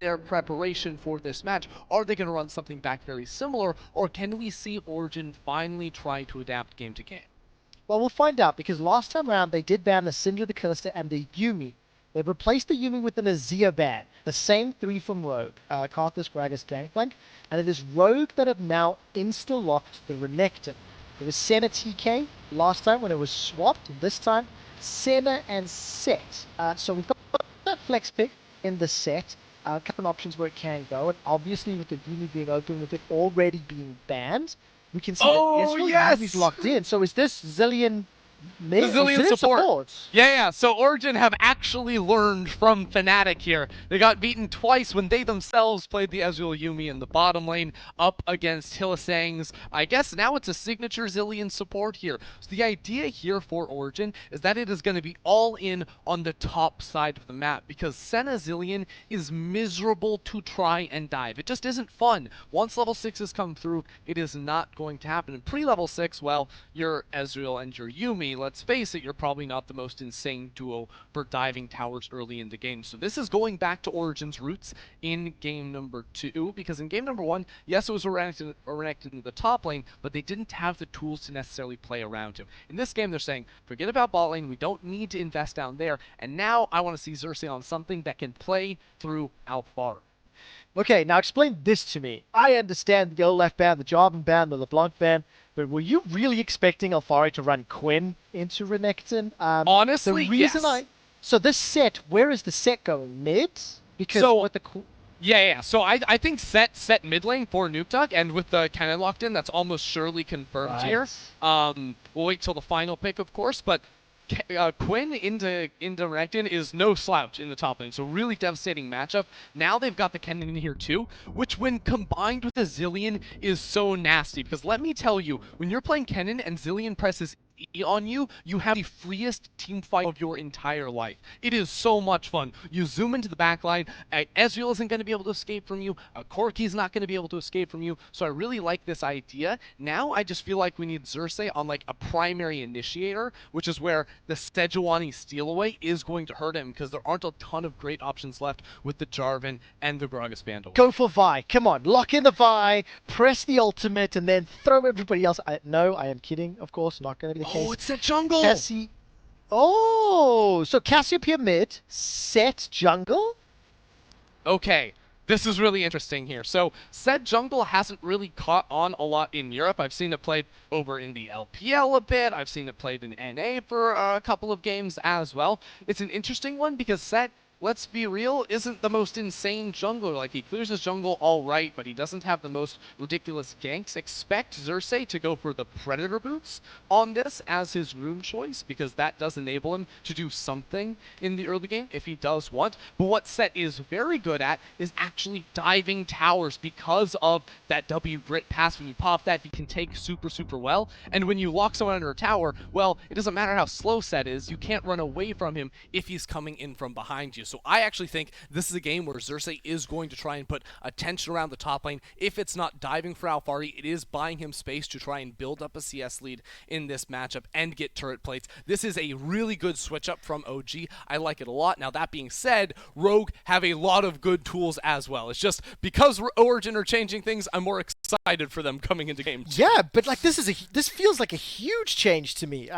their preparation for this match? Are they going to run something back very similar, or can we see Origen finally try to adapt game to game? Well, we'll find out, because last time around they did ban the Syndra, the Kalista, and the Yuumi. They've replaced the Yuumi with an Azir ban, the same three from Rogue, Karthus, Gragas, Gangplank, and it is Rogue that have now insta-locked the Renekton. It was Senna TK last time when it was swapped, and this time Senna and Sett. So we've got that flex pick in the Sett, a couple of options where it can go, and obviously with the Yuumi being open, with it already being banned, we can see that Yuumi's locked in. So is this Zilean mid? Zilean support. Yeah. So Origen have actually learned from Fnatic here. They got beaten twice when they themselves played the Ezreal Yuumi in the bottom lane up against Hylissang's. I guess now it's a signature Zilean support here. So the idea here for Origen is that it is going to be all in on the top side of the map, because Senna Zilean is miserable to try and dive. It just isn't fun. Once level 6s come through, it is not going to happen. And pre-level 6, well, you're Ezreal and your Yuumi. Let's face it, you're probably not the most insane duo for diving towers early in the game. So this is going back to Origen's roots in game number 2, because in game number 1, yes, it was Renekton in the top lane, but they didn't have the tools to necessarily play around him. In this game, they're saying, forget about bot lane, we don't need to invest down there, and now I want to see Xerxe on something that can play through Alphari. Okay, now explain this to me. I understand the Yellow Left ban, the Jarvan ban, the LeBlanc ban, but were you really expecting Alphari to run Quinn into Renekton? Honestly, the reason yes. So this Sett, where is the Sett going? Mid? Because with the... Yeah. So I think Sett mid lane for Nukeduck, and with the Kennen locked in, that's almost surely confirmed here. We'll wait till the final pick, of course, but Quinn into Renekton is no slouch in the top lane, so really devastating matchup. Now they've got the Kennen in here too, which when combined with the Zilean is so nasty, because let me tell you, when you're playing Kennen and Zilean presses E on you, you have the freest team fight of your entire life. It is so much fun. You zoom into the backline, Ezreal isn't going to be able to escape from you, Corki's not going to be able to escape from you, so I really like this idea. Now I just feel like we need Xerxe on like a primary initiator, which is where the Sejuani steal away is going to hurt him, because there aren't a ton of great options left with the Jarvan and the Gragas Vander. Go for Vi. Come on, lock in the Vi, press the ultimate, and then throw everybody else. No, I am kidding, of course, not going to be the case. Oh, it's Sett jungle! So Cassiopeia mid, Sett jungle? Okay, this is really interesting here. So, Sett jungle hasn't really caught on a lot in Europe. I've seen it played over in the LPL a bit. I've seen it played in NA for a couple of games as well. It's an interesting one because Sett, let's be real, isn't the most insane jungler. Like, he clears his jungle all right, but he doesn't have the most ridiculous ganks. Expect Xerxe to go for the Predator boots on this as his rune choice, because that does enable him to do something in the early game if he does want. But what Sett is very good at is actually diving towers, because of that W grit pass. When you pop that, he can take super well. And when you lock someone under a tower, well, it doesn't matter how slow Sett is, you can't run away from him if he's coming in from behind you. So I actually think this is a game where Xerxe is going to try and put attention around the top lane. If it's not diving for Alphari, it is buying him space to try and build up a CS lead in this matchup and get turret plates. This is a really good switch up from OG. I like it a lot. Now, that being said, Rogue have a lot of good tools as well. It's just because Origen are changing things, I'm more excited for them coming into game 2. Yeah, but like this feels like a huge change to me.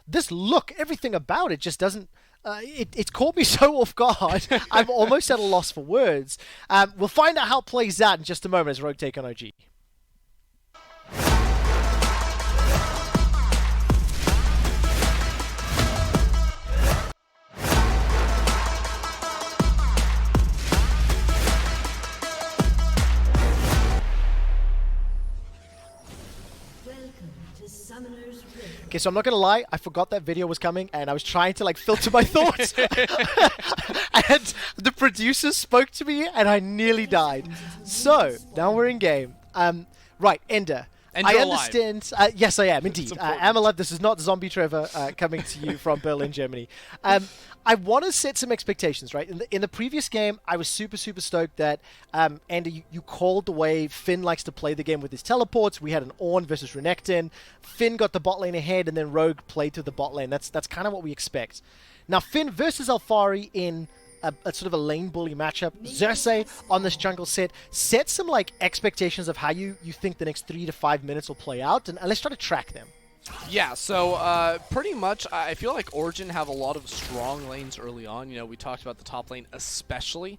This look, everything about it just doesn't... It's caught me so off guard, I'm almost at a loss for words. We'll find out how it plays out in just a moment as Rogue take on OG. Okay, so I'm not gonna lie, I forgot that video was coming, and I was trying to like filter my thoughts. And the producers spoke to me, and I nearly died. So now we're in game. Right, Ender. And I understand. Yes, I am indeed. I'm alive. This is not Zombie Trevor coming to you from Berlin, Germany. I want to set some expectations, right? In the previous game, I was super stoked that Andy, you called the way Finn likes to play the game with his teleports. We had an Ornn versus Renekton. Finn got the bot lane ahead, and then Rogue played to the bot lane. That's kind of what we expect. Now, Finn versus Alphari in a sort of a lane bully matchup. Xerxe on this jungle set some like expectations of how you think the next 3 to 5 minutes will play out, and let's try to track them. Yeah, so pretty much I feel like Origen have a lot of strong lanes early on. You know, we talked about the top lane especially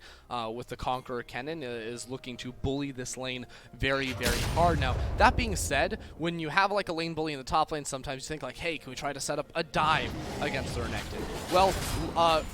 with the Conqueror Kennen is looking to bully this lane very, very hard. Now, that being said, when you have like a lane bully in the top lane, sometimes you think like, hey, can we try to set up a dive against the Renekton? Well,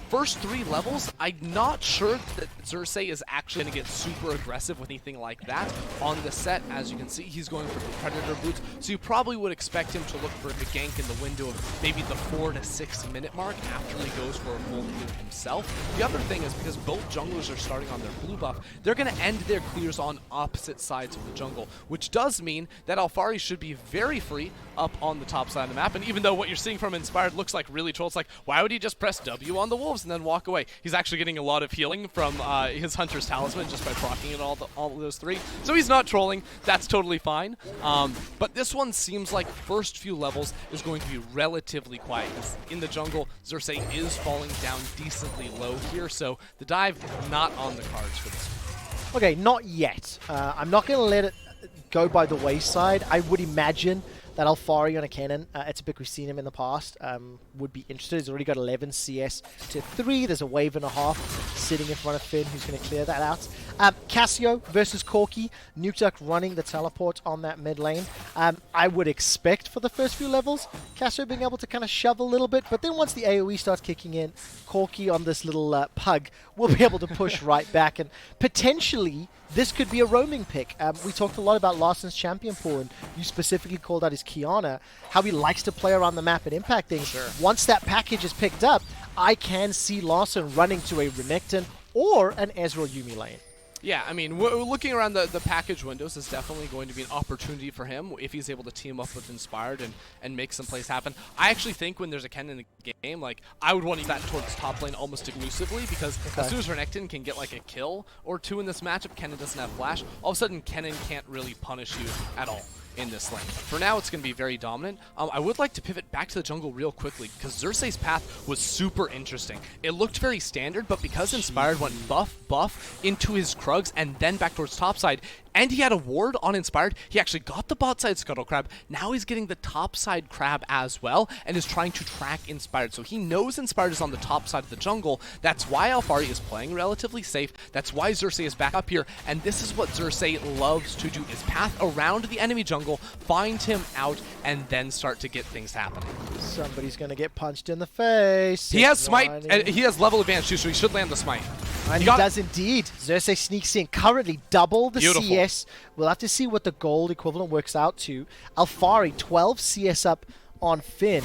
first 3 levels, I'm not sure that Xerxe is actually going to get super aggressive with anything like that on the set. As you can see, he's going for the Predator boots, so you probably would expect him to look for the gank in the window of maybe the 4 to 6 minute mark after he goes for a full clear himself. The other thing is because both junglers are starting on their blue buff, they're going to end their clears on opposite sides of the jungle, which does mean that Alphari should be very free up on the top side of the map. And even though what you're seeing from Inspired looks like really troll, it's like, why would he just press W on the wolves and then walk away? He's actually getting a lot of healing from his Hunter's Talisman just by proccing it all of those 3. So he's not trolling. That's totally fine. But this one seems like first few levels is going to be relatively quiet. In the jungle, Xerxe is falling down decently low here, so the dive not on the cards for this one. Okay, not yet. I'm not going to let it go by the wayside. I would imagine that Alphari on a Kennen, it's a bit we've seen him in the past, would be interested. He's already got 11 CS to 3. There's a wave and a half sitting in front of Finn who's going to clear that out. Cassio versus Corki. Nukeduck running the teleport on that mid lane. I would expect for the first few levels, Cassio being able to kind of shove a little bit, but then once the AoE starts kicking in, Corki on this little pug will be able to push right back, and potentially this could be a roaming pick. We talked a lot about Larssen's champion pool, and you specifically called out his Kiana, how he likes to play around the map and impact things. Sure. Once that package is picked up, I can see Larssen running to a Renekton or an Ezreal Yuumi lane. Yeah, I mean, looking around the package windows is definitely going to be an opportunity for him if he's able to team up with Inspired and make some plays happen. I actually think when there's a Kennen in the game, like, I would want to use that towards top lane almost exclusively, because as soon as Renekton can get like a kill or 2 in this matchup, Kennen doesn't have flash, all of a sudden Kennen can't really punish you at all in this lane. For now, it's going to be very dominant. I would like to pivot back to the jungle real quickly, because Xerxe's path was super interesting. It looked very standard, but because Inspired went buff into his Krugs and then back towards topside, and he had a ward on Inspired, he actually got the bot side Scuttle Crab. Now he's getting the top side Crab as well, and is trying to track Inspired. So he knows Inspired is on the top side of the jungle. That's why Alphari is playing relatively safe. That's why Xerxe is back up here. And this is what Xerxe loves to do, is path around the enemy jungle, find him out, and then start to get things happening. Somebody's going to get punched in the face. He has smite, and he has level advantage too, so he should land the smite. And he does indeed. Xerxe sneaks in, currently double the CS. We'll have to see what the gold equivalent works out to. Alphari, 12 CS up on Finn.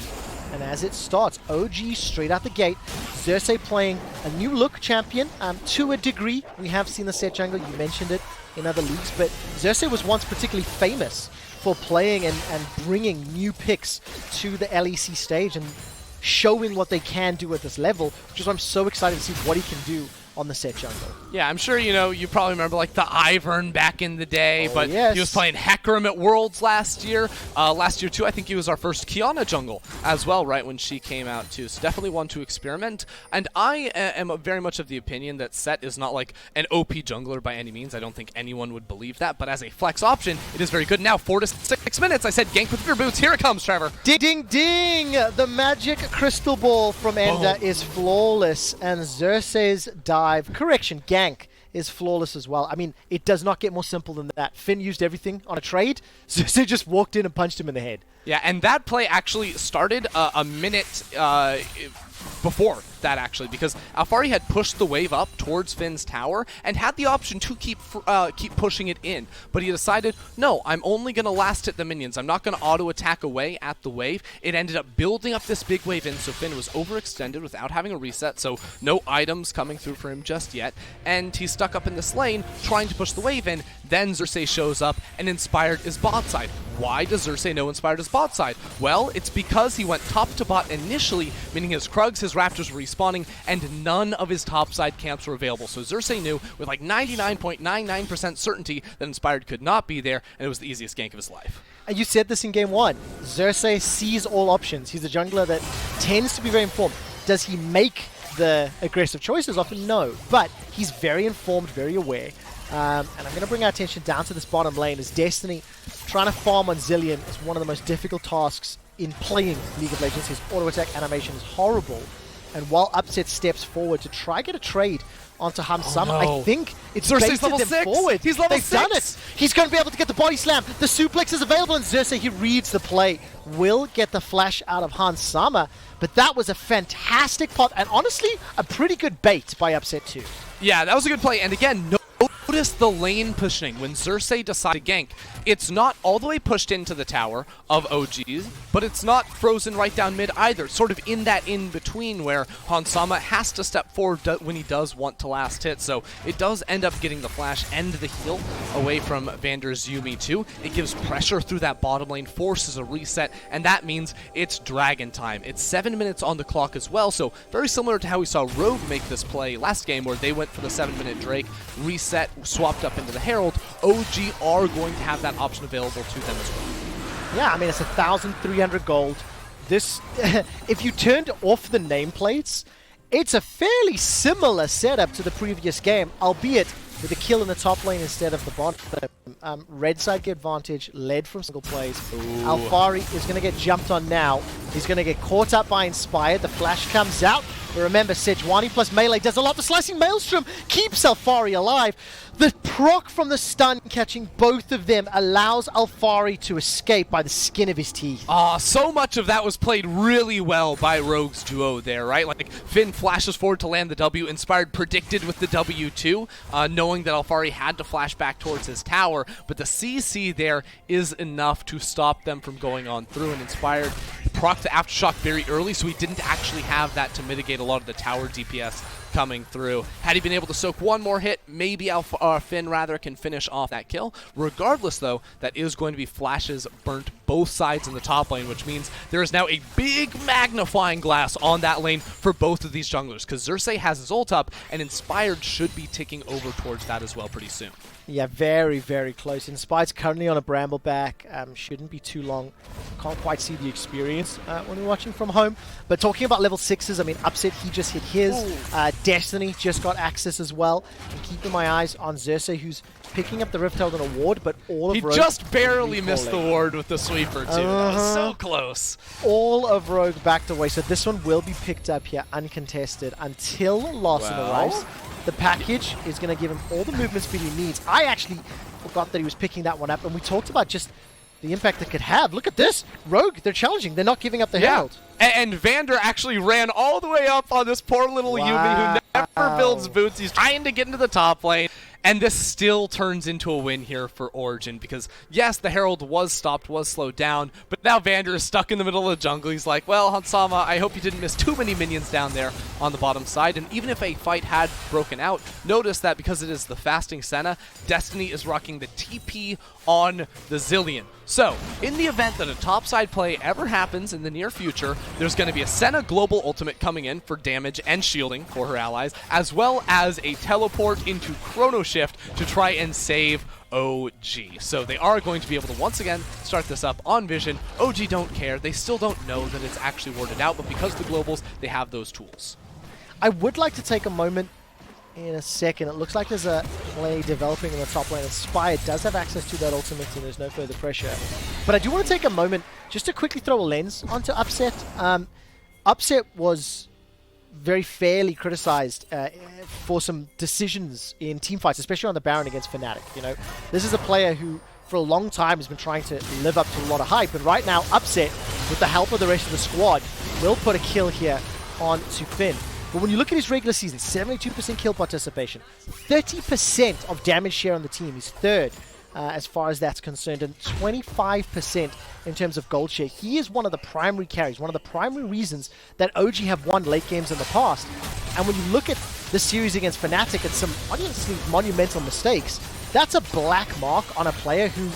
And as it starts, OG straight out the gate. Xerxe playing a new look champion to a degree. We have seen the Sett jungle, you mentioned it in other leagues, but Xerxe was once particularly famous for playing and bringing new picks to the LEC stage and showing what they can do at this level, which is why I'm so excited to see what he can do on the Sett jungle. Yeah, I'm sure, you know, you probably remember like the Ivern back in the day, but yes. He was playing Hecarim at Worlds last year. Last year too, I think he was our first Kiana jungle as well, right when she came out too. So definitely one to experiment. And I am very much of the opinion that Sett is not like an OP jungler by any means. I don't think anyone would believe that, but as a flex option, it is very good. Now 4 to 6 minutes. I said gank with your boots. Here it comes, Trevor. Ding, ding, ding! The magic crystal ball from Ender is flawless, and Xerxe's correction, gank is flawless as well. I mean, it does not get more simple than that. Finn used everything on a trade. Xerxe just walked in and punched him in the head. Yeah, and that play actually started a minute before that, actually, because Alphari had pushed the wave up towards Finn's tower and had the option to keep pushing it in, but he decided, no, I'm only going to last hit the minions. I'm not going to auto-attack away at the wave. It ended up building up this big wave in, so Finn was overextended without having a reset, so no items coming through for him just yet, and he's stuck up in this lane trying to push the wave in. Then Xerxe shows up, and Inspired is bot side. Why does Xerxe know Inspired is bot side? Well, it's because he went top to bot initially, meaning his Krugs, his Raptors were respawning, and none of his topside camps were available. So Xerxe knew with like 99.99% certainty that Inspired could not be there, and it was the easiest gank of his life. And you said this in game 1. Xerxe sees all options. He's a jungler that tends to be very informed. Does he make the aggressive choices? Often no, but he's very informed, very aware. And I'm going to bring our attention down to this bottom lane as Destiny trying to farm on Zilean is one of the most difficult tasks in playing League of Legends. His auto attack animation is horrible, and while Upset steps forward to try get a trade onto Hamsama, no. I think it's Xerxe's baited level them 6. forward. He's level They've 6. done it. He's going to be able to get the body slam. The suplex is available, and Xerxe, he reads the play, will get the flash out of Hamsama. But that was a fantastic pot, and honestly, a pretty good bait by Upset too. Yeah, that was a good play. And again, notice the lane pushing. When Xerxe decides to gank, it's not all the way pushed into the tower of OGs, but it's not frozen right down mid either. Sort of in that in-between where Hansama has to step forward when he does want to last hit. So it does end up getting the flash and the heal away from Vander's Yuumi too. It gives pressure through that bottom lane, forces a reset, and that means it's dragon time. It's 7 minutes on the clock as well, so very similar to how we saw Rogue make this play last game where they went for the 7-minute Drake, reset, swapped up into the Herald. OG are going to have that option available to them as well. Yeah, I mean, it's 1,300 gold. This, if you turned off the nameplates, it's a fairly similar setup to the previous game, albeit with a kill in the top lane instead of the bottom. Red side get advantage, led from single plays. Alphari is going to get jumped on now. He's going to get caught up by Inspired. The flash comes out. But remember, Sejuani plus melee does a lot. The slicing Maelstrom keeps Alphari alive. The proc from the stun catching both of them allows Alphari to escape by the skin of his teeth. So much of that was played really well by Rogue's duo there, right? Like, Finn flashes forward to land the W, Inspired predicted with the W too, knowing that Alphari had to flash back towards his tower, but the CC there is enough to stop them from going on through, and Inspired proc to Aftershock very early, so he didn't actually have that to mitigate a lot of the tower DPS coming through. Had he been able to soak one more hit, maybe Finn rather can finish off that kill. Regardless though, that is going to be flashes burnt both sides in the top lane, which means there is now a big magnifying glass on that lane for both of these junglers, because Xerxe has his ult up, and Inspired should be ticking over towards that as well pretty soon. Yeah, very, very close. Inspired's currently on a Brambleback. Shouldn't be too long. Can't quite see the experience when we're watching from home. But talking about level 6s, I mean, Upset, he just hit his. Destiny just got access as well. And keeping my eyes on Xerxe, who's picking up the Rift Herald and a ward, but all of Rogue... He just barely missed the ward with the sweeper, too. That was so close. All of Rogue backed away, so this one will be picked up here uncontested until Larssen arrives. The package is going to give him all the movement speed he needs. I actually forgot that he was picking that one up, and we talked about just the impact it could have. Look at this. Rogue, they're challenging. They're not giving up the Herald. And Vander actually ran all the way up on this poor little Yuumi who never builds boots. He's trying to get into the top lane. And this still turns into a win here for Origen, because yes, the Herald was stopped, was slowed down, but now Vander is stuck in the middle of the jungle. He's like, well, Hansama, I hope you didn't miss too many minions down there on the bottom side. And even if a fight had broken out, notice that because it is the fasting Senna, Destiny is rocking the TP on the Zilean. So, in the event that a topside play ever happens in the near future, there's going to be a Senna global ultimate coming in for damage and shielding for her allies, as well as a teleport into Chrono Shift to try and save OG. So they are going to be able to once again start this up on Vision. OG don't care. They still don't know that it's actually warded out, but because of the globals, they have those tools. I would like to take a moment in a second. It looks like there's a play developing in the top lane. Inspired does have access to that ultimate, and there's no further pressure. But I do want to take a moment just to quickly throw a lens onto Upset. Upset was very fairly criticized for some decisions in team fights, especially on the Baron against Fnatic. You know, this is a player who for a long time has been trying to live up to a lot of hype, and right now Upset, with the help of the rest of the squad, will put a kill here on to Finn. But when you look at his regular season, 72% kill participation, 30% of damage share on the team. He's third as far as that's concerned, and 25% in terms of gold share. He is one of the primary carries, one of the primary reasons that OG have won late games in the past. And when you look at the series against Fnatic and some honestly monumental mistakes, that's a black mark on a player who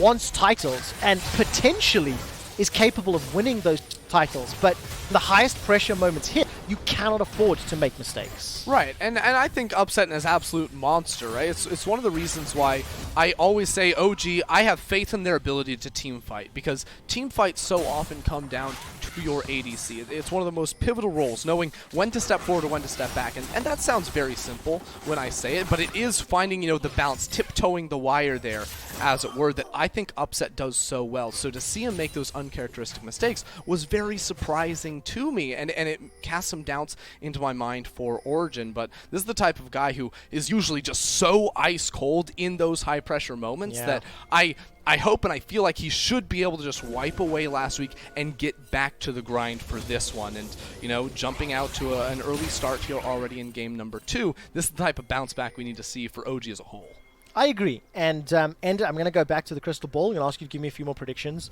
wants titles and potentially is capable of winning those titles. But the highest pressure moments hit, you cannot afford to make mistakes. Right, and I think Upset is an absolute monster, right? It's one of the reasons why I always say OG, I have faith in their ability to team fight, because team fights so often come down to for your ADC. It's one of the most pivotal roles, knowing when to step forward or when to step back. And that sounds very simple when I say it, but it is finding, the balance, tiptoeing the wire there, as it were, that I think Upset does so well. So to see him make those uncharacteristic mistakes was very surprising to me, and it cast some doubts into my mind for Origen. But this is the type of guy who is usually just so ice cold in those high pressure moments that I hope and I feel like he should be able to just wipe away last week and get back to the grind for this one. And, jumping out to an early start here already in game number 2, this is the type of bounce back we need to see for OG as a whole. I agree. And Ender, I'm going to go back to the crystal ball. I'm going to ask you to give me a few more predictions.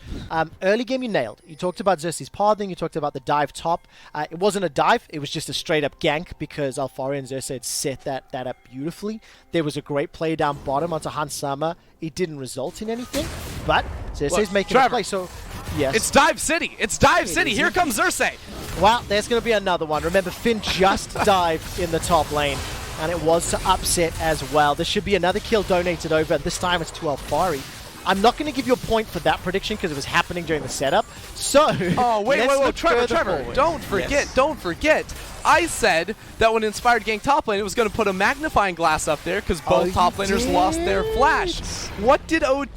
Early game you nailed. You talked about Xerxe's pathing. You talked about the dive top. It wasn't a dive. It was just a straight up gank because Alphari and Xerxe had set that up beautifully. There was a great play down bottom onto Hansama. It didn't result in anything, but Xerxe's making a play. So, yes. It's Dive City. It's Dive City. Here comes Xerxe. Well, there's going to be another one. Remember, Finn just dived in the top lane. And it was to Upset as well. There should be another kill donated over. This time it's to Alphari. I'm not going to give you a point for that prediction because it was happening during the setup. So, wait, Trevor, don't forget. I said that when Inspired ganked top lane, it was going to put a magnifying glass up there because both top laners lost their flash. What did OG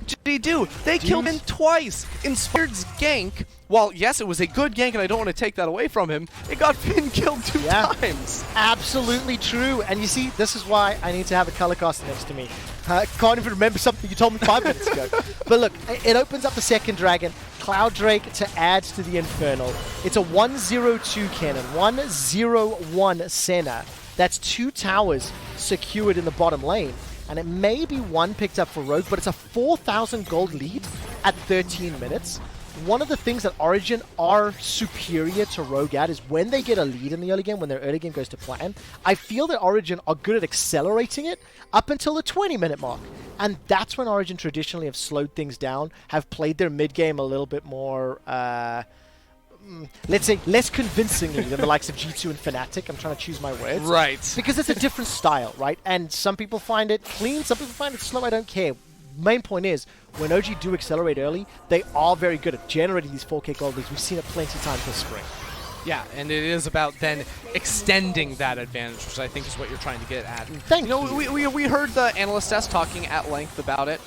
do? They killed him twice. Inspired's gank, while yes, it was a good gank, and I don't want to take that away from him, it got Finn killed 2 times. Absolutely true. And you see, this is why I need to have a color caster next to me. Can't even remember something you told me 5 minutes ago. But look, it opens up the second dragon. Cloud Drake to add to the Infernal. It's a 1-0-2 Kennen, 1-0-1 Senna. That's 2 towers secured in the bottom lane. And it may be 1 picked up for Rogue, but it's a 4,000 gold lead at 13 minutes. One of the things that Origen are superior to Rogue at is when they get a lead in the early game, when their early game goes to plan, I feel that Origen are good at accelerating it up until the 20-minute mark. And that's when Origen traditionally have slowed things down, have played their mid-game a little bit more, let's say, less convincingly than the likes of G2 and Fnatic. I'm trying to choose my words. Right. Because it's a different style, right? And some people find it clean, some people find it slow, I don't care. Main point is, when OG do accelerate early, they are very good at generating these 4K gold leads. We've seen it plenty of times this spring. Yeah, and it is about then extending that advantage, which I think is what you're trying to get at. Thank you. We heard the analyst test talking at length about it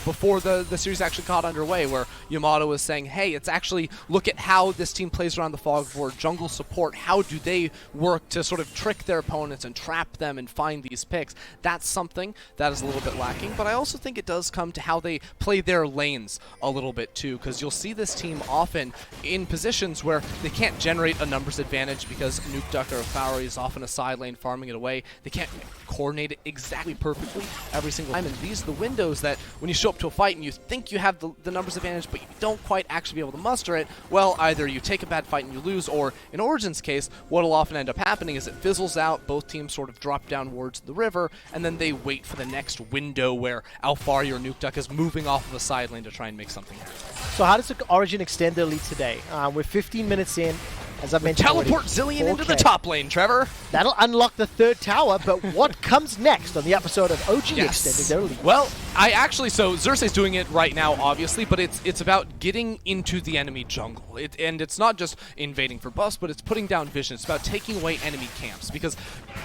before the series actually got underway, where Yamato was saying, hey, it's actually, look at how this team plays around the fog for jungle support. How do they work to sort of trick their opponents and trap them and find these picks? That's something that is a little bit lacking, but I also think it does come to how they play their lanes a little bit too, because you'll see this team often in positions where they can't generate a numbers advantage because Nukeduck or Alphari is often a side lane farming it away. They can't coordinate it exactly perfectly every single time, and these are the windows that when you show up to a fight and you think you have the numbers advantage but you don't quite actually be able to muster it, well, either you take a bad fight and you lose, or in Origen's case, what'll often end up happening is it fizzles out, both teams sort of drop down towards the river, and then they wait for the next window where Alphari or Nukeduck is moving off of a side lane to try and make something happen. So how does Origen extend their lead today? We're 15 minutes in. As I mentioned, teleport Zilean into the top lane, Trevor. That'll unlock the 3rd tower, but what comes next on the episode of OG extending their lead? Well, so Xerxe's doing it right now, obviously, but it's about getting into the enemy jungle. And it's not just invading for buffs, but it's putting down vision. It's about taking away enemy camps, because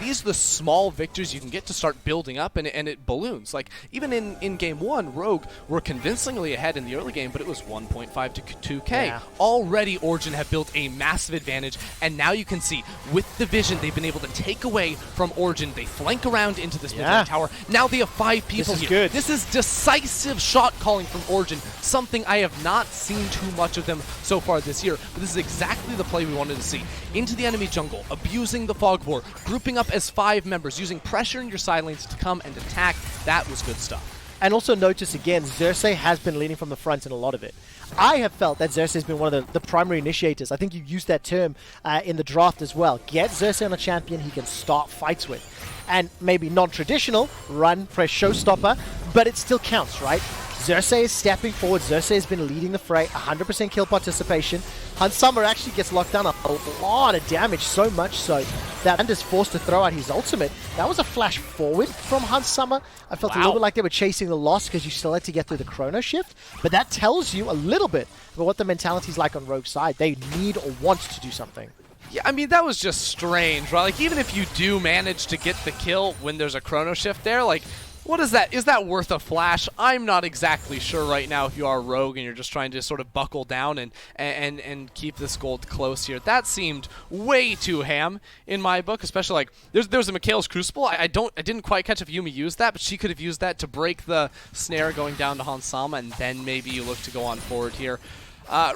these are the small victories you can get to start building up, and it balloons. Like, even in game 1, Rogue were convincingly ahead in the early game, but it was 1.5 to 2K. Yeah. Already, Origen have built a massive advantage, and now you can see, with the vision, they've been able to take away from Origen. They flank around into this mid-lane tower. Now they have 5 people this is here. Good. This is decisive shot calling from Origen, something I have not seen too much of them so far this year, but this is exactly the play we wanted to see. Into the enemy jungle, abusing the fog war, grouping up as 5 members, using pressure in your side lanes to come and attack. That was good stuff. And also notice again, Xerxe has been leading from the front in a lot of it. I have felt that Xerxe has been one of the primary initiators. I think you used that term in the draft as well. Get Xerxe on a champion he can start fights with. And maybe non-traditional, run, press showstopper, but it still counts, right? Xerxe is stepping forward. Xerxe has been leading the fray, 100% kill participation. Summer actually gets locked down a lot of damage, so much so that Vander's forced to throw out his ultimate. That was a flash forward from Summer. I felt a little bit like they were chasing the loss because you still had to get through the chrono shift, but that tells you a little bit about what the mentality is like on Rogue's side. They need or want to do something. Yeah, I mean, that was just strange, right? Like, even if you do manage to get the kill when there's a chrono shift there, like, what is that? Is that worth a flash? I'm not exactly sure right now if you are Rogue and you're just trying to sort of buckle down and keep this gold close here. That seemed way too ham in my book, especially like there's a Mikhail's Crucible. I didn't quite catch if Yuumi used that, but she could have used that to break the snare going down to Hansama, and then maybe you look to go on forward here.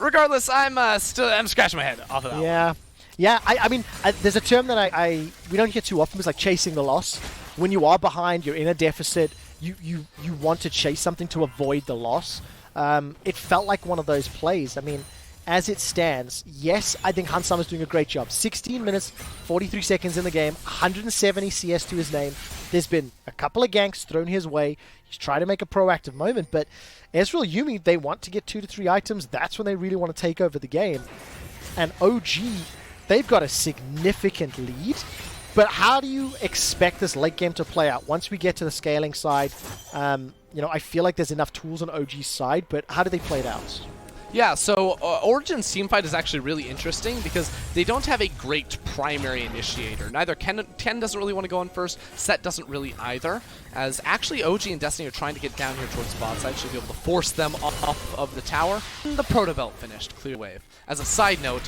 Regardless, I'm scratching my head off of that one. Yeah, I mean, there's a term that we don't hear too often. It's like chasing the loss. When you are behind, you're in a deficit, you want to chase something to avoid the loss. It felt like one of those plays. I mean, as it stands, yes, I think Hansama's doing a great job. 16 minutes, 43 seconds in the game, 170 CS to his name. There's been a couple of ganks thrown his way. He's trying to make a proactive moment, but Ezreal, Yuumi, they want to get 2 to 3 items. That's when they really want to take over the game. And OG, they've got a significant lead. But how do you expect this late game to play out? Once we get to the scaling side, you know, I feel like there's enough tools on OG's side, but how do they play it out? Yeah, so Origen's teamfight is actually really interesting because they don't have a great primary initiator. Neither Kennen doesn't really want to go in first, Sett doesn't really either, as actually OG and Destiny are trying to get down here towards the bot side, should be able to force them off of the tower. And the Proto Belt finished, clear wave. As a side note,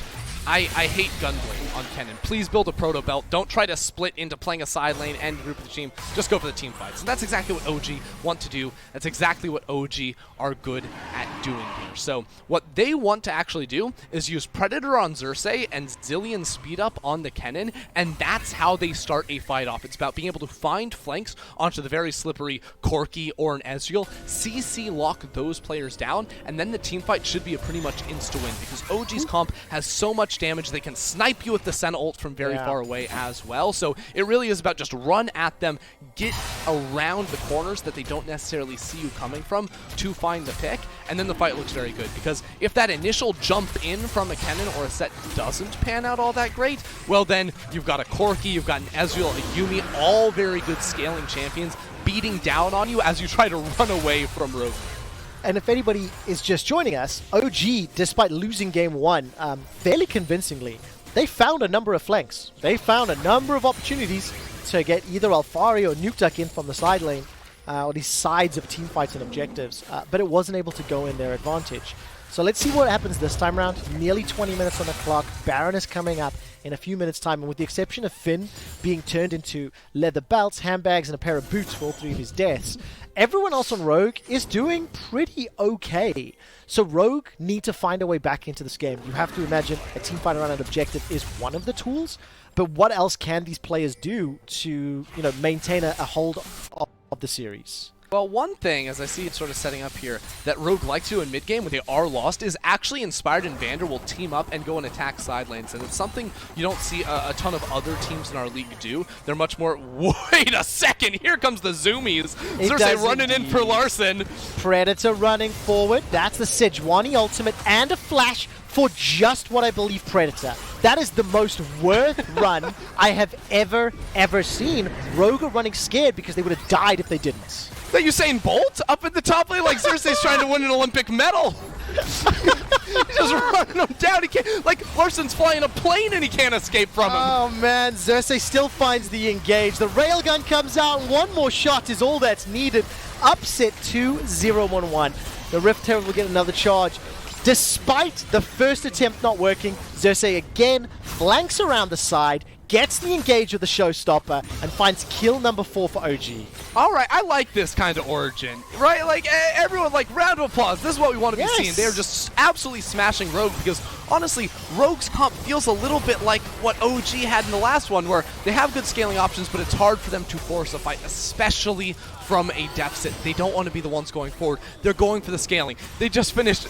I hate gunblade on Kennen. Please build a Proto Belt. Don't try to split into playing a side lane and group of the team. Just go for the team fights. And that's exactly what OG want to do. That's exactly what OG are good at doing here. So what they want to actually do is use Predator on Xerxe and Zilean speed up on the Kennen, and that's how they start a fight off. It's about being able to find flanks onto the very slippery Corki or an Ezreal, CC lock those players down, and then the team fight should be a pretty much insta-win because OG's comp has so much damage. They can snipe you with the Senna ult from very far away as well. So it really is about just run at them, get around the corners that they don't necessarily see you coming from to find the pick, and then the fight looks very good. Because if that initial jump in from a Kennen or a Sett doesn't pan out all that great, well then you've got a Corki, you've got an Ezreal, a Yuumi, all very good scaling champions beating down on you as you try to run away from Rogue. And if anybody is just joining us, OG, despite losing game 1 fairly convincingly, they found a number of flanks. They found a number of opportunities to get either Alphari or Nukeduck in from the side lane, or these sides of team fights and objectives, but it wasn't able to go in their advantage. So let's see what happens this time around. Nearly 20 minutes on the clock. Baron is coming up in a few minutes' time, and with the exception of Finn being turned into leather belts, handbags, and a pair of boots for all 3 of his deaths, everyone else on Rogue is doing pretty okay. So Rogue need to find a way back into this game. You have to imagine a teamfight around an objective is one of the tools, but what else can these players do to, you know, maintain a hold of the series? Well, one thing, as I see it sort of setting up here, that Rogue likes to do in mid-game when they are lost is actually Inspired and Vander will team up and go and attack side lanes, and it's something you don't see a ton of other teams in our league do. They're much more, wait a second, here comes the Zoomies. Xerxe running in for Larssen. Predator running forward. That's the Sejuani ultimate and a flash for just what I believe Predator. That is the most worth run I have ever seen. Rogue are running scared because they would have died if they didn't. That Usain Bolt up in the top lane like Xerxe's trying to win an Olympic medal. He's just running him down. He can't, like Larssen's flying a plane and he can't escape from him. Oh man, Xerxe still finds the engage. The railgun comes out. One more shot is all that's needed. Upset 2-0-1-1. The Rift Herald will get another charge. Despite the first attempt not working, Xerxe again flanks around the side, gets the engage with the showstopper, and finds kill number 4 for OG. All right, I like this kind of Origin, right? Like, everyone, like, round of applause. This is what we want to be seeing. They're just absolutely smashing Rogue because, honestly, Rogue's comp feels a little bit like what OG had in the last one, where they have good scaling options, but it's hard for them to force a fight, especially from a deficit. They don't want to be the ones going forward. They're going for the scaling. They just finished,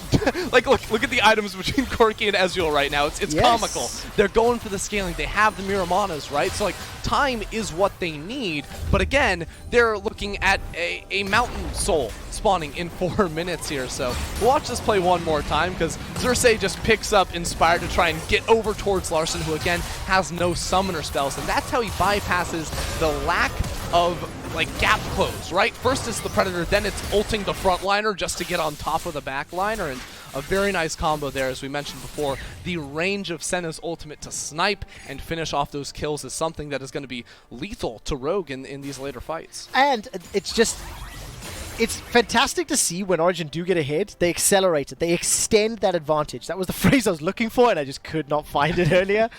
like, look at the items between Corki and Ezreal right now. It's comical. They're going for the scaling. They have the Miramanas, right? So, like, time is what they need, but again, they're looking at a mountain soul spawning in 4 minutes here, so we'll watch this play one more time, because Xerxe just picks up Inspired to try and get over towards Larssen, who again has no summoner spells, and that's how he bypasses the lack of like gap close, right? First it's the Predator, then it's ulting the frontliner just to get on top of the backliner, and a very nice combo there, as we mentioned before. The range of Senna's ultimate to snipe and finish off those kills is something that is going to be lethal to Rogue in these later fights. And it's fantastic to see when Origen do get ahead, they accelerate it, they extend that advantage. That was the phrase I was looking for, and I just could not find it earlier.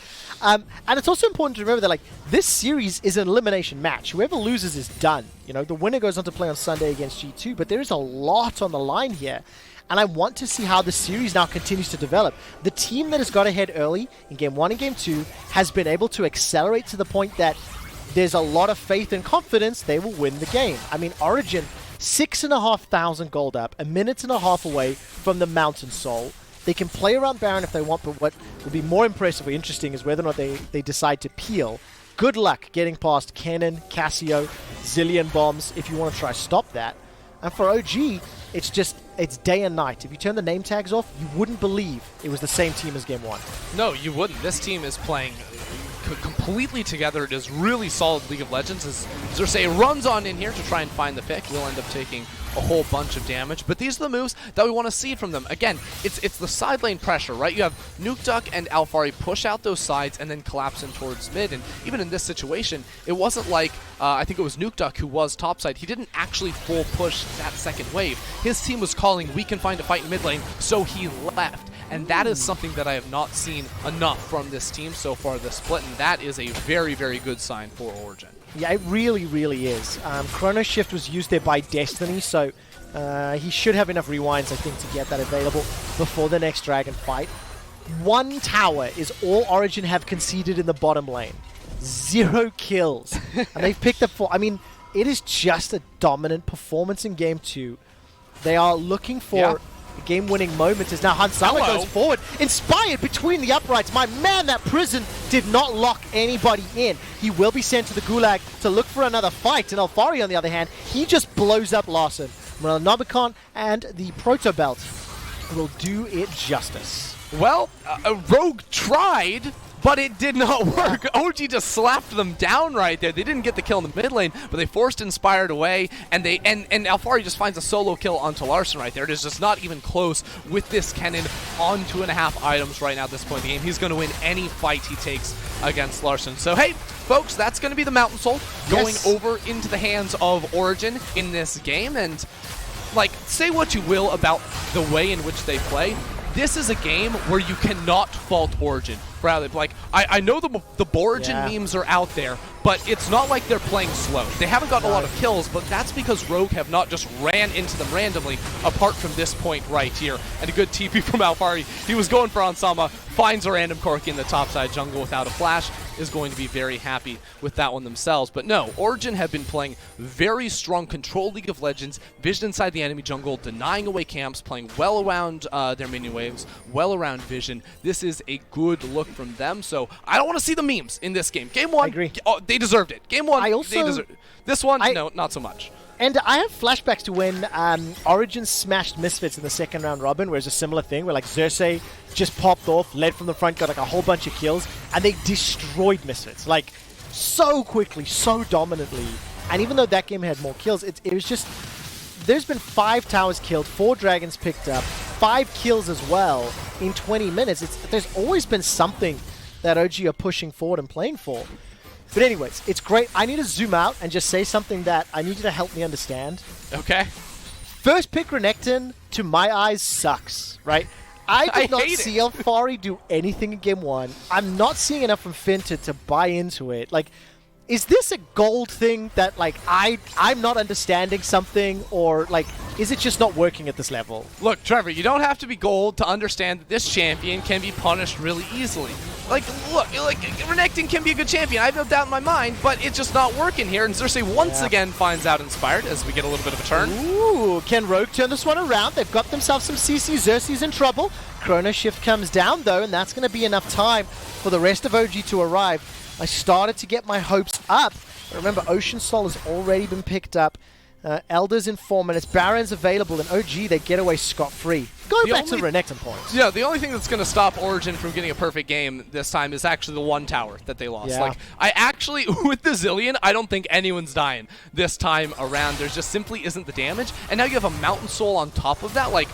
And it's also important to remember that like this series is an elimination match. Whoever loses is done. You know, the winner goes on to play on Sunday against G2, but there is a lot on the line here. And I want to see how the series now continues to develop. The team that has got ahead early in Game 1 and Game 2 has been able to accelerate to the point that there's a lot of faith and confidence they will win the game. I mean, Origen, 6,500 gold up, a minute and a half away from the Mountain Soul. They can play around Baron if they want, but what will be more impressive or interesting is whether or not they decide to peel. Good luck getting past Kennen, Cassio, Zilean bombs if you want to try stop that. And for OG, it's day and night. If you turn the name tags off, you wouldn't believe it was the same team as Game 1. No, you wouldn't. This team is playing completely together. It is really solid League of Legends as Xerxe runs on in here to try and find the pick. He'll end up taking a whole bunch of damage, but these are the moves that we want to see from them. Again, it's the side lane pressure, right? You have Nukeduck and Alphari push out those sides and then collapse in towards mid, and even in this situation, it wasn't like, I think it was Nukeduck who was topside. He didn't actually full push that second wave. His team was calling, we can find a fight in mid lane, so he left. And that is something that I have not seen enough from this team so far this split, and that is a very, very good sign for Origen. Yeah, it really, really is. Chrono Shift was used there by Destiny, so he should have enough rewinds, I think, to get that available before the next Dragon fight. 1 tower is all Origen have conceded in the bottom lane. 0 kills. And they've picked up 4. I mean, it is just a dominant performance in Game 2. They are looking for a game-winning moment as now Hansala goes forward. Inspired between the uprights. My man, that prison did not lock anybody in. He will be sent to the Gulag to look for another fight. And Alphari, on the other hand, he just blows up Larssen. Nobicon and the Proto Belt will do it justice. Well, Rogue tried, but it did not work. OG just slapped them down right there. They didn't get the kill in the mid lane, but they forced Inspired away, and Alphari just finds a solo kill onto Larssen right there. It is just not even close with this Kennen on 2.5 items right now at this point in the game. He's going to win any fight he takes against Larssen. So, hey, folks, that's going to be the Mountain Soul going over into the hands of Origen in this game. And, like, say what you will about the way in which they play, this is a game where you cannot fault Origen. Rather, like, I know the Borgen memes are out there, but it's not like they're playing slow. They haven't gotten a lot of kills, but that's because Rogue have not just ran into them randomly, apart from this point right here. And a good TP from Alphari. He was going for Ansama, finds a random Corki in the topside jungle without a flash, is going to be very happy with that one themselves. But no, Origen have been playing very strong control League of Legends, vision inside the enemy jungle, denying away camps, playing well around their minion waves, well around vision. This is a good look from them, so I don't want to see the memes in this game. Game 1, I agree. They deserved it. Game 1, they deserved it. This one, no, not so much. And I have flashbacks to when Origen smashed Misfits in the second round robin, where it's a similar thing, where like Xerxe just popped off, led from the front, got like a whole bunch of kills, and they destroyed Misfits, like so quickly, so dominantly. And even though that game had more kills, it was just, there's been 5 towers killed, 4 dragons picked up, 5 kills as well in 20 minutes. There's always been something that OG are pushing forward and playing for. But anyways, it's great. I need to zoom out and just say something that I need you to help me understand. Okay. First pick Renekton, to my eyes, sucks, right? I did not see Alphari do anything in Game 1. I'm not seeing enough from Finn to buy into it. Like, is this a gold thing that, like, I'm not understanding something, or, like, is it just not working at this level? Look, Trevor, you don't have to be gold to understand that this champion can be punished really easily. Like, look, like, Renekton can be a good champion, I have no doubt in my mind, but it's just not working here, and Xerxe once again finds out Inspired as we get a little bit of a turn. Ooh, can Rogue turn this one around? They've got themselves some CC. Xerxe's in trouble. Chrono Shift comes down, though, and that's going to be enough time for the rest of OG to arrive. I started to get my hopes up. But remember, Ocean Soul has already been picked up. Elder's in 4 minutes. Baron's available, and OG, they get away scot-free. Go back to the Renekton points. Yeah, the only thing that's going to stop Origen from getting a perfect game this time is actually the one tower that they lost. Yeah. Like, I actually, with the Zilean, I don't think anyone's dying this time around. There just simply isn't the damage. And now you have a Mountain Soul on top of that. Like,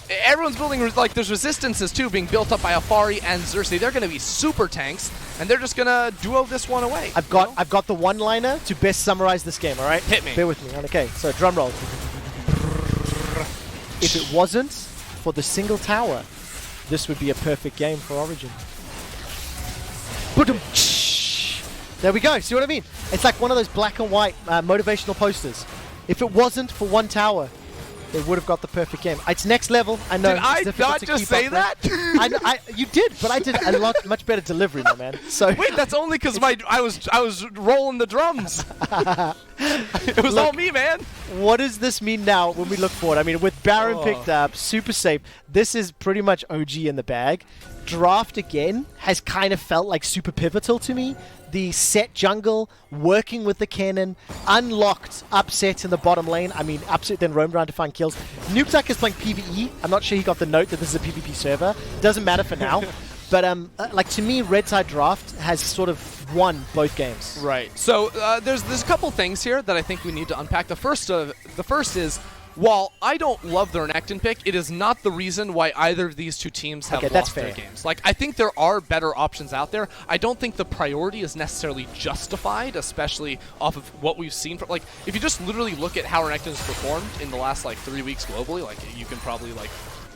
everyone's building, like, there's resistances, too, being built up by Alphari and Xerxe. They're going to be super tanks, and they're just going to duo this one away. I've got the one-liner to best summarize this game, all right? Hit me. Bear with me. Okay, so drum roll. If it wasn't for the single tower, this would be a perfect game for Origen. There we go. See what I mean? It's like one of those black and white motivational posters. If it wasn't for one tower, they would have got the perfect game. It's next level. I know. Did I not just say that? You did, but I did a much better delivery, my man. So wait, that's only because I was rolling the drums. It was all me, man. What does this mean now when we look forward? I mean, with Baron picked up, super safe. This is pretty much OG in the bag. Draft again has kind of felt like super pivotal to me. The Sett jungle, working with the Kennen, unlocked Upset in the bottom lane. I mean, Upset then roamed around to find kills. Nukeduck is playing PvE. I'm not sure he got the note that this is a PvP server. Doesn't matter for now. But like to me, Red Side Draft has sort of won both games. Right. So there's a couple things here that I think we need to unpack. The first is, while I don't love the Renekton pick, it is not the reason why either of these two teams have lost their games. Like, I think there are better options out there. I don't think the priority is necessarily justified, especially off of what we've seen. Like, if you just literally look at how Renekton's performed in the last, like, 3 weeks globally, like, you can probably, like,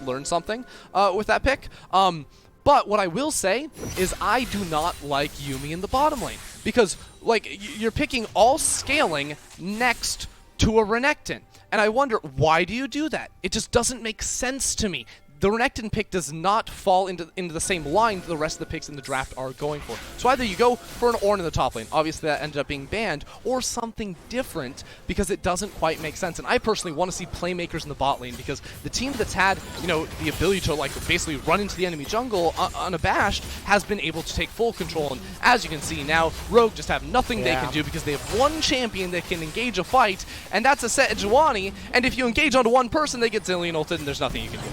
learn something with that pick. But what I will say is I do not like Yuumi in the bottom lane. Because, like, you're picking all scaling next to a Renekton. And I wonder, why do you do that? It just doesn't make sense to me. The Renekton pick does not fall into the same line that the rest of the picks in the draft are going for. So either you go for an Ornn in the top lane, obviously that ended up being banned, or something different because it doesn't quite make sense. And I personally want to see playmakers in the bot lane because the team that's had, you know, the ability to like basically run into the enemy jungle unabashed has been able to take full control. And as you can see now, Rogue just have nothing they can do because they have one champion that can engage a fight, and that's a Sejuani. And if you engage onto one person, they get Zilean ulted, and there's nothing you can do.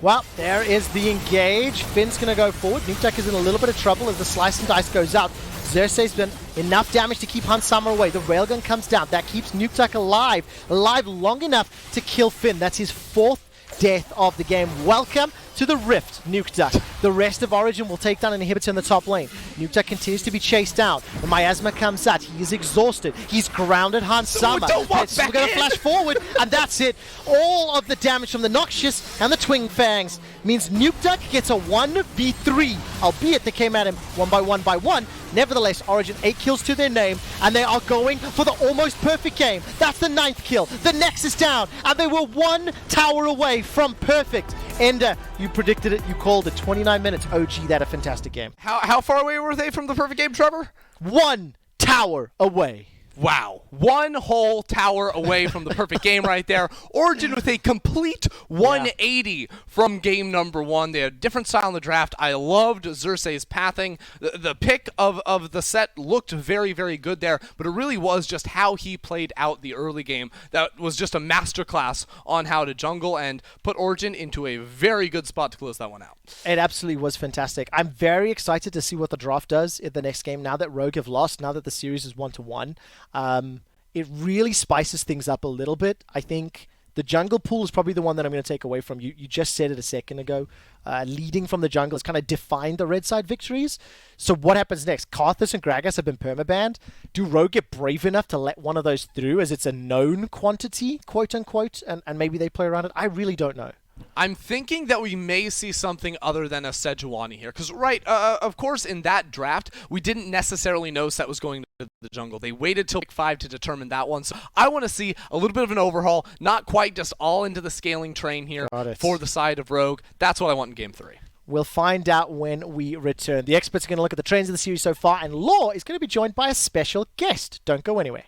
Well, there is the engage. Finn's going to go forward. Nukeduck is in a little bit of trouble as the slice and dice goes out. Xerxe's done enough damage to keep Hans Summer away. The railgun comes down. That keeps Nukeduck alive long enough to kill Finn. That's his 4th death of the game. Welcome to the Rift, Nukeduck. The rest of Origen will take down an inhibitor in the top lane. Nukeduck continues to be chased down. The miasma comes out. He is exhausted. He's grounded Hans Summer. We're going to flash forward, and that's it. All of the damage from the Noxious and the Twin Fangs means Nukeduck gets a 1v3, albeit they came at him one by one. Nevertheless, Origen 8 kills to their name, and they are going for the almost perfect game. That's the 9th kill. The Nexus down, and they were 1 tower away from perfect. Ender, you predicted it. You called it. 29 minutes. OG, that a fantastic game. How far away were they from the perfect game, Trevor? 1 tower away. Wow. 1 whole tower away from the perfect game right there. Origen with a complete 180 from game number 1. They had a different style in the draft. I loved Xerxe's pathing. The pick of the Sett looked very, very good there, but it really was just how he played out the early game. That was just a masterclass on how to jungle and put Origen into a very good spot to close that one out. It absolutely was fantastic. I'm very excited to see what the draft does in the next game now that Rogue have lost, now that the series is 1-1. It really spices things up a little bit. I think the jungle pool is probably the one that I'm going to take away from you. You just said it a second ago. Leading from the jungle has kind of defined the red side victories. So what happens next? Karthus and Gragas have been permabanned. Do Rogue get brave enough to let one of those through as it's a known quantity, quote unquote, and maybe they play around it? I really don't know. I'm thinking that we may see something other than a Sejuani here. Because, right, of course, in that draft, we didn't necessarily know Sett was going to the jungle. They waited till pick 5 to determine that one. So I want to see a little bit of an overhaul, not quite just all into the scaling train here for the side of Rogue. That's what I want in Game 3. We'll find out when we return. The experts are going to look at the trends of the series so far, and Law is going to be joined by a special guest. Don't go anywhere.